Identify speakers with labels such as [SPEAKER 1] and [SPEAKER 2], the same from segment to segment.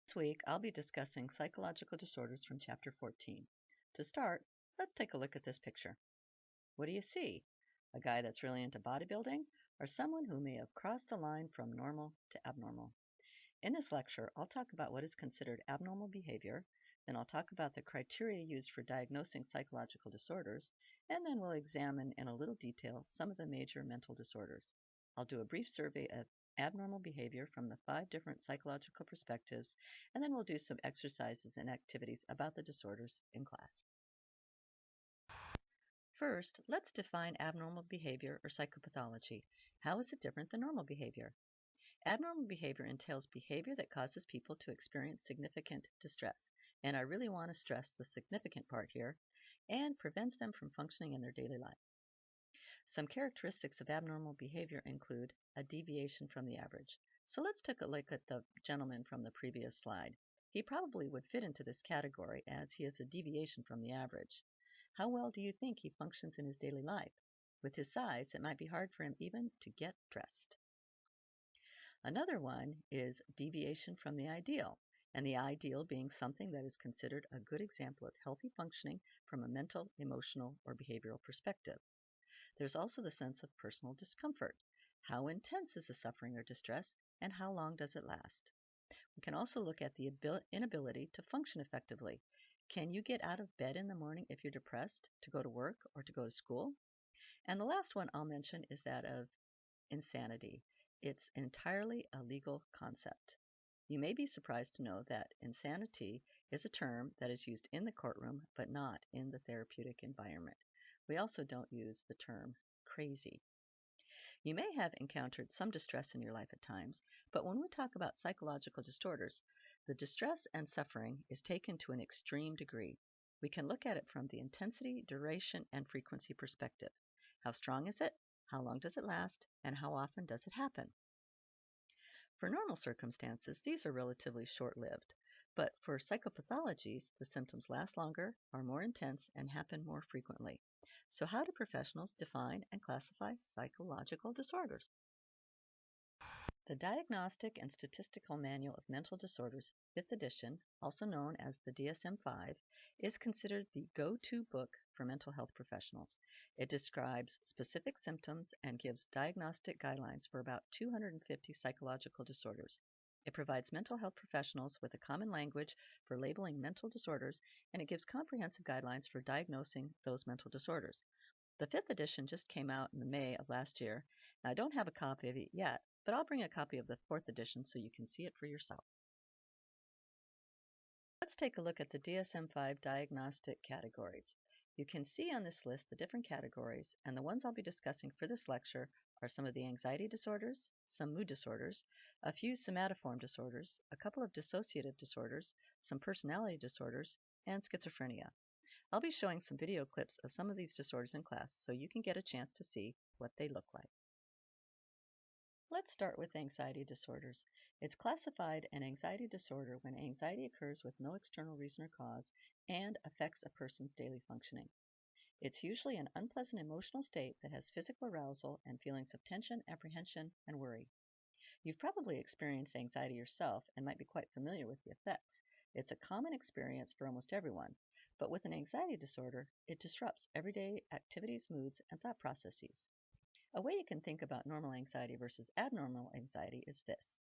[SPEAKER 1] This week, I'll be discussing psychological disorders from Chapter 14. To start, let's take a look at this picture. What do you see? A guy that's really into bodybuilding, or someone who may have crossed the line from normal to abnormal? In this lecture, I'll talk about what is considered abnormal behavior, then I'll talk about the criteria used for diagnosing psychological disorders, and then we'll examine in a little detail some of the major mental disorders. I'll do a brief survey of abnormal behavior from the 5 different psychological perspectives, and then we'll do some exercises and activities about the disorders in class. First, let's define abnormal behavior or psychopathology. How is it different than normal behavior? Abnormal behavior entails behavior that causes people to experience significant distress, and I really want to stress the significant part here, and prevents them from functioning in their daily life. Some characteristics of abnormal behavior include a deviation from the average. So let's take a look at the gentleman from the previous slide. He probably would fit into this category as he is a deviation from the average. How well do you think he functions in his daily life? With his size, it might be hard for him even to get dressed. Another one is deviation from the ideal, and the ideal being something that is considered a good example of healthy functioning from a mental, emotional, or behavioral perspective. There's also the sense of personal discomfort. How intense is the suffering or distress, and how long does it last? We can also look at the inability to function effectively. Can you get out of bed in the morning if you're depressed, to go to work, or to go to school? And the last one I'll mention is that of insanity. It's entirely a legal concept. You may be surprised to know that insanity is a term that is used in the courtroom, but not in the therapeutic environment. We also don't use the term crazy. You may have encountered some distress in your life at times, but when we talk about psychological disorders, the distress and suffering is taken to an extreme degree. We can look at it from the intensity, duration, and frequency perspective. How strong is it? How long does it last? And how often does it happen? For normal circumstances, these are relatively short-lived, but for psychopathologies, the symptoms last longer, are more intense, and happen more frequently. So how do professionals define and classify psychological disorders? The Diagnostic and Statistical Manual of Mental Disorders, 5th edition, also known as the DSM-V, is considered the go-to book for mental health professionals. It describes specific symptoms and gives diagnostic guidelines for about 250 psychological disorders. It provides mental health professionals with a common language for labeling mental disorders, and it gives comprehensive guidelines for diagnosing those mental disorders. The 5th edition just came out in May of last year. Now, I don't have a copy of it yet, but I'll bring a copy of the 4th edition so you can see it for yourself. Let's take a look at the DSM-V diagnostic categories. You can see on this list the different categories, and the ones I'll be discussing for this lecture are some of the anxiety disorders, some mood disorders, a few somatoform disorders, a couple of dissociative disorders, some personality disorders, and schizophrenia. I'll be showing some video clips of some of these disorders in class so you can get a chance to see what they look like. Let's start with anxiety disorders. It's classified an anxiety disorder when anxiety occurs with no external reason or cause and affects a person's daily functioning. It's usually an unpleasant emotional state that has physical arousal and feelings of tension, apprehension, and worry. You've probably experienced anxiety yourself and might be quite familiar with the effects. It's a common experience for almost everyone, but with an anxiety disorder, it disrupts everyday activities, moods, and thought processes. A way you can think about normal anxiety versus abnormal anxiety is this.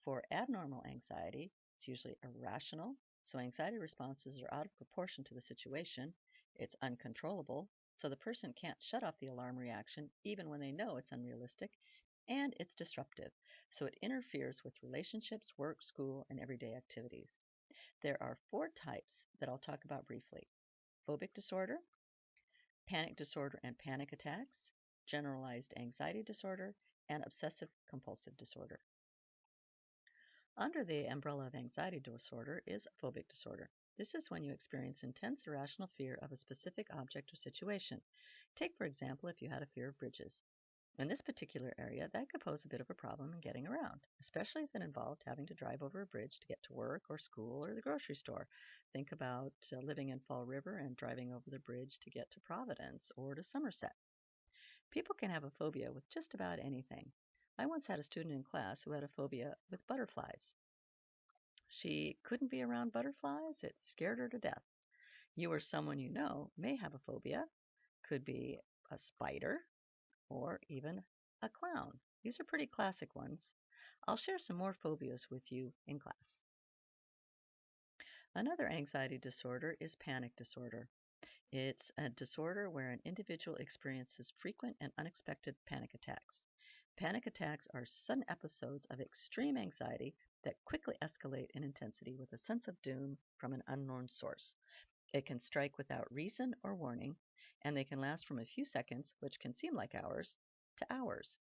[SPEAKER 1] For abnormal anxiety, it's usually irrational, so anxiety responses are out of proportion to the situation. It's uncontrollable, so the person can't shut off the alarm reaction even when they know it's unrealistic, and it's disruptive, so it interferes with relationships, work, school, and everyday activities. There are 4 types that I'll talk about briefly: phobic disorder, panic disorder and panic attacks, generalized anxiety disorder, and obsessive-compulsive disorder. Under the umbrella of anxiety disorder is phobic disorder. This is when you experience intense irrational fear of a specific object or situation. Take, for example, if you had a fear of bridges. In this particular area, that could pose a bit of a problem in getting around, especially if it involved having to drive over a bridge to get to work or school or the grocery store. Think about living in Fall River and driving over the bridge to get to Providence or to Somerset. People can have a phobia with just about anything. I once had a student in class who had a phobia with butterflies. She couldn't be around butterflies. It scared her to death. You or someone you know may have a phobia. Could be a spider or even a clown. These are pretty classic ones. I'll share some more phobias with you in class. Another anxiety disorder is panic disorder. It's a disorder where an individual experiences frequent and unexpected panic attacks. Panic attacks are sudden episodes of extreme anxiety that quickly escalate in intensity with a sense of doom from an unknown source. It can strike without reason or warning, and they can last from a few seconds, which can seem like hours, to hours.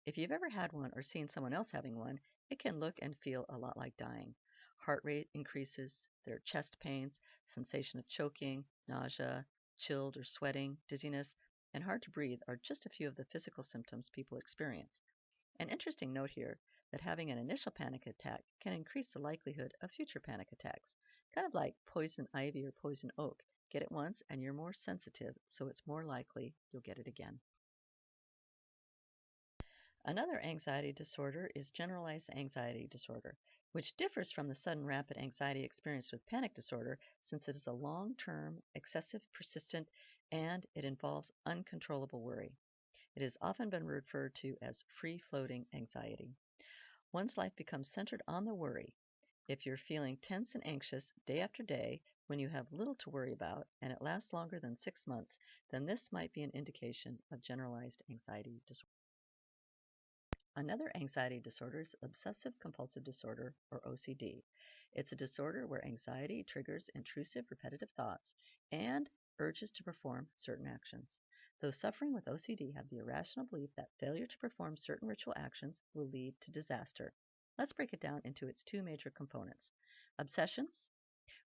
[SPEAKER 1] If you've ever had one or seen someone else having one, it can look and feel a lot like dying. Heart rate increases, there are chest pains, sensation of choking, nausea, chilled or sweating, dizziness, and hard to breathe are just a few of the physical symptoms people experience. An interesting note here that having an initial panic attack can increase the likelihood of future panic attacks. Kind of like poison ivy or poison oak. Get it once and you're more sensitive, so it's more likely you'll get it again. Another anxiety disorder is generalized anxiety disorder, which differs from the sudden rapid anxiety experienced with panic disorder since it is a long-term, excessive, persistent, and it involves uncontrollable worry. It has often been referred to as free-floating anxiety. One's life becomes centered on the worry. If you're feeling tense and anxious day after day when you have little to worry about and it lasts longer than 6 months, then this might be an indication of generalized anxiety disorder. Another anxiety disorder is obsessive-compulsive disorder, or OCD. It's a disorder where anxiety triggers intrusive, repetitive thoughts and urges to perform certain actions. Those suffering with OCD have the irrational belief that failure to perform certain ritual actions will lead to disaster. Let's break it down into its two major components. Obsessions,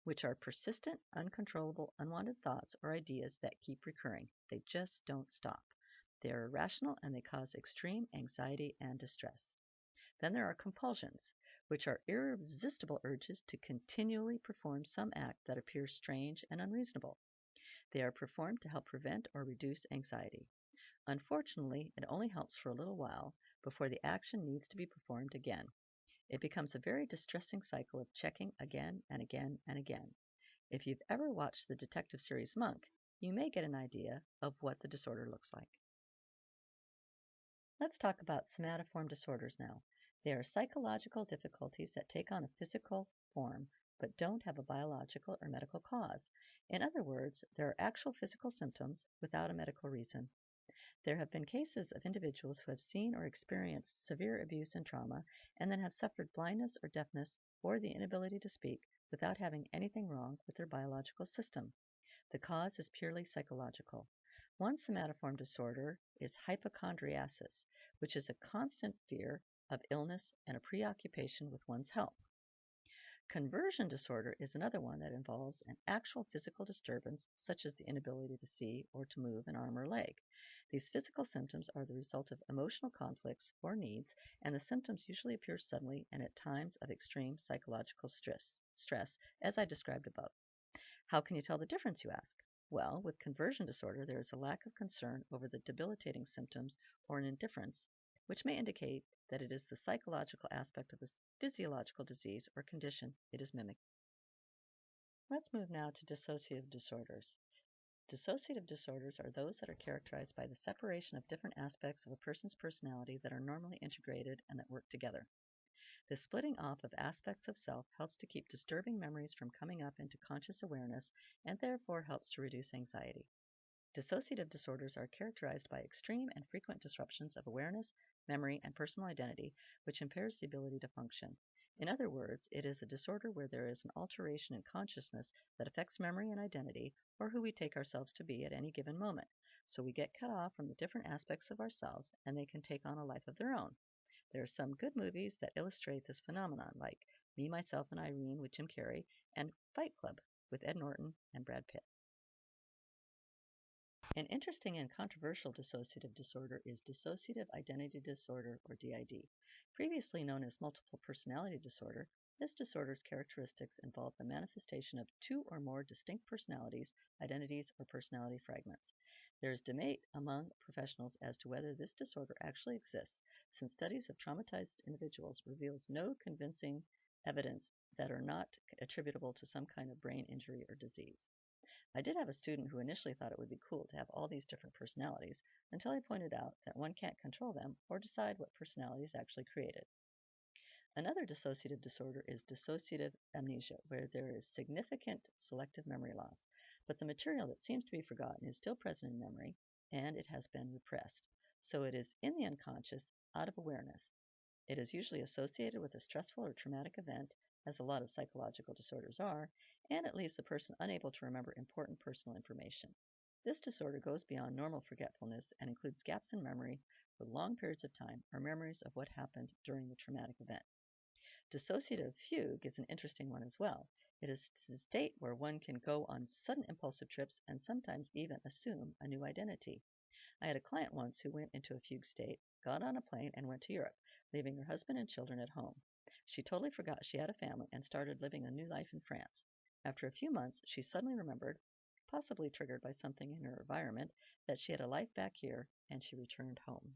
[SPEAKER 1] which are persistent, uncontrollable, unwanted thoughts or ideas that keep recurring. They just don't stop. They are irrational and they cause extreme anxiety and distress. Then there are compulsions, which are irresistible urges to continually perform some act that appears strange and unreasonable. They are performed to help prevent or reduce anxiety. Unfortunately, it only helps for a little while before the action needs to be performed again. It becomes a very distressing cycle of checking again and again and again. If you've ever watched the detective series Monk, you may get an idea of what the disorder looks like. Let's talk about somatoform disorders now. They are psychological difficulties that take on a physical form but don't have a biological or medical cause. In other words, there are actual physical symptoms without a medical reason. There have been cases of individuals who have seen or experienced severe abuse and trauma and then have suffered blindness or deafness or the inability to speak without having anything wrong with their biological system. The cause is purely psychological. One somatoform disorder is hypochondriasis, which is a constant fear of illness and a preoccupation with one's health. Conversion disorder is another one that involves an actual physical disturbance, such as the inability to see or to move an arm or leg. These physical symptoms are the result of emotional conflicts or needs, and the symptoms usually appear suddenly and at times of extreme psychological stress, as I described above. How can you tell the difference, you ask? Well, with conversion disorder, there is a lack of concern over the debilitating symptoms or an indifference, which may indicate that it is the psychological aspect of the physiological disease or condition it is mimicking. Let's move now to dissociative disorders. Dissociative disorders are those that are characterized by the separation of different aspects of a person's personality that are normally integrated and that work together. The splitting off of aspects of self helps to keep disturbing memories from coming up into conscious awareness and therefore helps to reduce anxiety. Dissociative disorders are characterized by extreme and frequent disruptions of awareness, memory, and personal identity, which impairs the ability to function. In other words, it is a disorder where there is an alteration in consciousness that affects memory and identity, or who we take ourselves to be at any given moment. So we get cut off from the different aspects of ourselves, and they can take on a life of their own. There are some good movies that illustrate this phenomenon, like Me, Myself, and Irene with Jim Carrey, and Fight Club with Ed Norton and Brad Pitt. An interesting and controversial dissociative disorder is dissociative identity disorder, or DID. Previously known as multiple personality disorder, this disorder's characteristics involve the manifestation of two or more distinct personalities, identities, or personality fragments. There is debate among professionals as to whether this disorder actually exists, since studies of traumatized individuals reveals no convincing evidence that are not attributable to some kind of brain injury or disease. I did have a student who initially thought it would be cool to have all these different personalities until I pointed out that one can't control them or decide what personality is actually created. Another dissociative disorder is dissociative amnesia, where there is significant selective memory loss, but the material that seems to be forgotten is still present in memory, and it has been repressed. So it is in the unconscious, out of awareness. It is usually associated with a stressful or traumatic event, as a lot of psychological disorders are, and it leaves the person unable to remember important personal information. This disorder goes beyond normal forgetfulness and includes gaps in memory for long periods of time or memories of what happened during the traumatic event. Dissociative fugue is an interesting one as well. It is a state where one can go on sudden impulsive trips and sometimes even assume a new identity. I had a client once who went into a fugue state, got on a plane, and went to Europe, leaving her husband and children at home. She totally forgot she had a family and started living a new life in France. After a few months, she suddenly remembered, possibly triggered by something in her environment, that she had a life back here, and she returned home.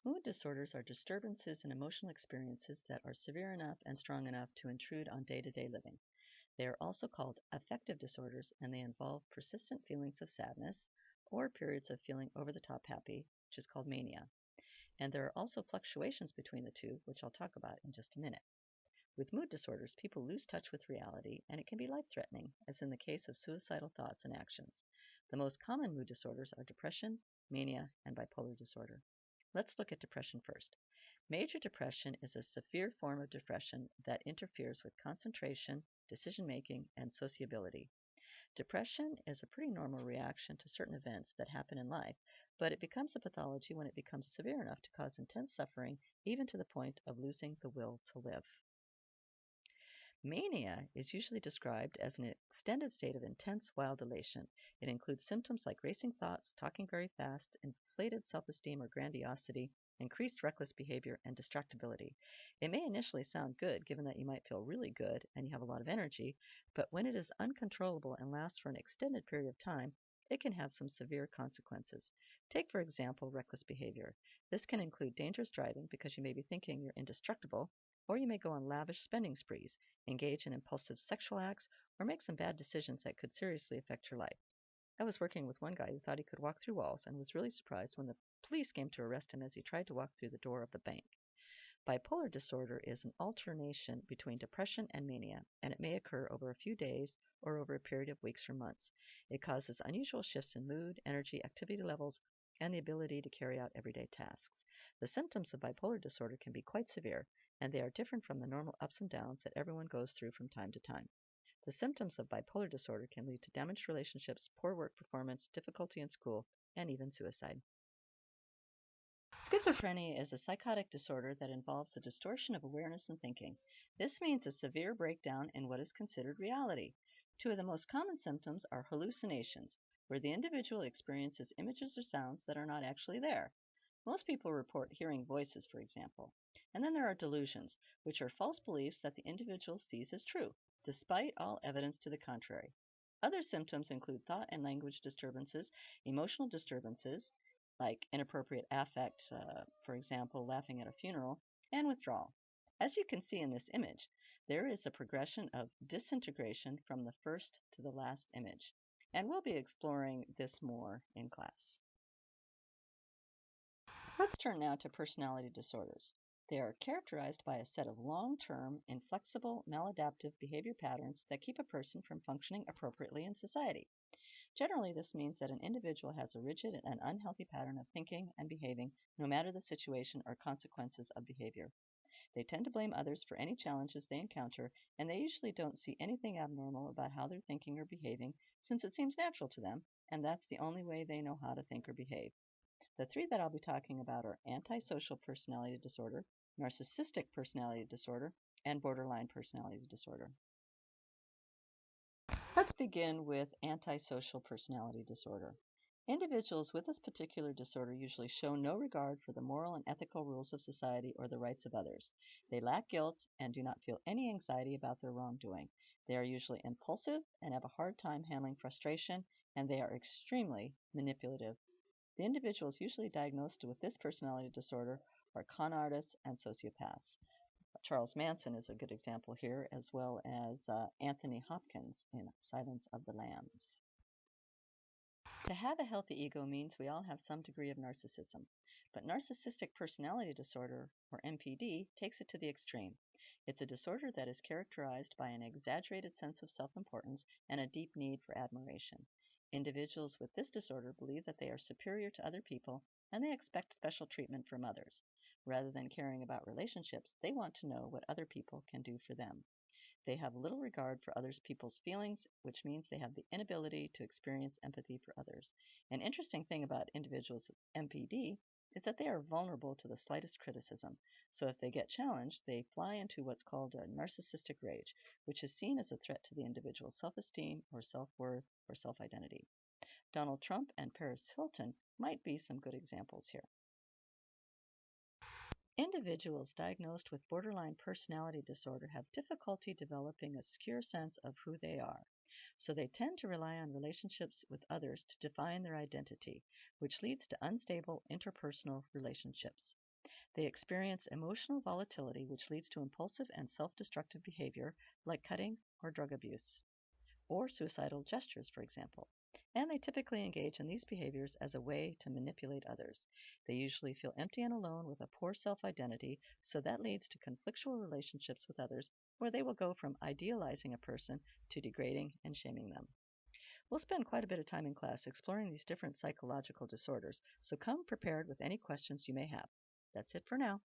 [SPEAKER 1] Mood disorders are disturbances in emotional experiences that are severe enough and strong enough to intrude on day-to-day living. They are also called affective disorders, and they involve persistent feelings of sadness or periods of feeling over-the-top happy, which is called mania. And there are also fluctuations between the two, which I'll talk about in just a minute. With mood disorders, people lose touch with reality, and it can be life-threatening, as in the case of suicidal thoughts and actions. The most common mood disorders are depression, mania, and bipolar disorder. Let's look at depression first. Major depression is a severe form of depression that interferes with concentration, decision-making, and sociability. Depression is a pretty normal reaction to certain events that happen in life, but it becomes a pathology when it becomes severe enough to cause intense suffering, even to the point of losing the will to live. Mania is usually described as an extended state of intense wild elation. It includes symptoms like racing thoughts, talking very fast, inflated self-esteem or grandiosity, increased reckless behavior, and distractibility. It may initially sound good, given that you might feel really good and you have a lot of energy, but when it is uncontrollable and lasts for an extended period of time, it can have some severe consequences. Take, for example, reckless behavior. This can include dangerous driving because you may be thinking you're indestructible, or you may go on lavish spending sprees, engage in impulsive sexual acts, or make some bad decisions that could seriously affect your life. I was working with one guy who thought he could walk through walls and was really surprised when the police came to arrest him as he tried to walk through the door of the bank. Bipolar disorder is an alternation between depression and mania, and it may occur over a few days or over a period of weeks or months. It causes unusual shifts in mood, energy, activity levels, and the ability to carry out everyday tasks. The symptoms of bipolar disorder can be quite severe, and they are different from the normal ups and downs that everyone goes through from time to time. The symptoms of bipolar disorder can lead to damaged relationships, poor work performance, difficulty in school, and even suicide. Schizophrenia is a psychotic disorder that involves a distortion of awareness and thinking. This means a severe breakdown in what is considered reality. Two of the most common symptoms are hallucinations, where the individual experiences images or sounds that are not actually there. Most people report hearing voices, for example. And then there are delusions, which are false beliefs that the individual sees as true, despite all evidence to the contrary. Other symptoms include thought and language disturbances, emotional disturbances, like inappropriate affect, for example, laughing at a funeral, and withdrawal. As you can see in this image, there is a progression of disintegration from the first to the last image. And we'll be exploring this more in class. Let's turn now to personality disorders. They are characterized by a set of long-term, inflexible, maladaptive behavior patterns that keep a person from functioning appropriately in society. Generally, this means that an individual has a rigid and unhealthy pattern of thinking and behaving, no matter the situation or consequences of behavior. They tend to blame others for any challenges they encounter, and they usually don't see anything abnormal about how they're thinking or behaving, since it seems natural to them, and that's the only way they know how to think or behave. The three that I'll be talking about are antisocial personality disorder, narcissistic personality disorder, and borderline personality disorder. Let's begin with antisocial personality disorder. Individuals with this particular disorder usually show no regard for the moral and ethical rules of society or the rights of others. They lack guilt and do not feel any anxiety about their wrongdoing. They are usually impulsive and have a hard time handling frustration, and they are extremely manipulative. The individuals usually diagnosed with this personality disorder are con artists and sociopaths. Charles Manson is a good example here, as well as Anthony Hopkins in Silence of the Lambs. To have a healthy ego means we all have some degree of narcissism, but narcissistic personality disorder, or NPD, takes it to the extreme. It's a disorder that is characterized by an exaggerated sense of self-importance and a deep need for admiration. Individuals with this disorder believe that they are superior to other people and they expect special treatment from others. Rather than caring about relationships, they want to know what other people can do for them. They have little regard for others people's feelings, which means they have the inability to experience empathy for others. An interesting thing about individuals with MPD is that they are vulnerable to the slightest criticism. So if they get challenged, they fly into what's called a narcissistic rage, which is seen as a threat to the individual's self-esteem or self-worth or self-identity. Donald Trump and Paris Hilton might be some good examples here. Individuals diagnosed with borderline personality disorder have difficulty developing a secure sense of who they are, so they tend to rely on relationships with others to define their identity, which leads to unstable interpersonal relationships. They experience emotional volatility, which leads to impulsive and self-destructive behavior like cutting or drug abuse, or suicidal gestures, for example. And they typically engage in these behaviors as a way to manipulate others. They usually feel empty and alone with a poor self-identity, so that leads to conflictual relationships with others, where they will go from idealizing a person to degrading and shaming them. We'll spend quite a bit of time in class exploring these different psychological disorders, so come prepared with any questions you may have. That's it for now.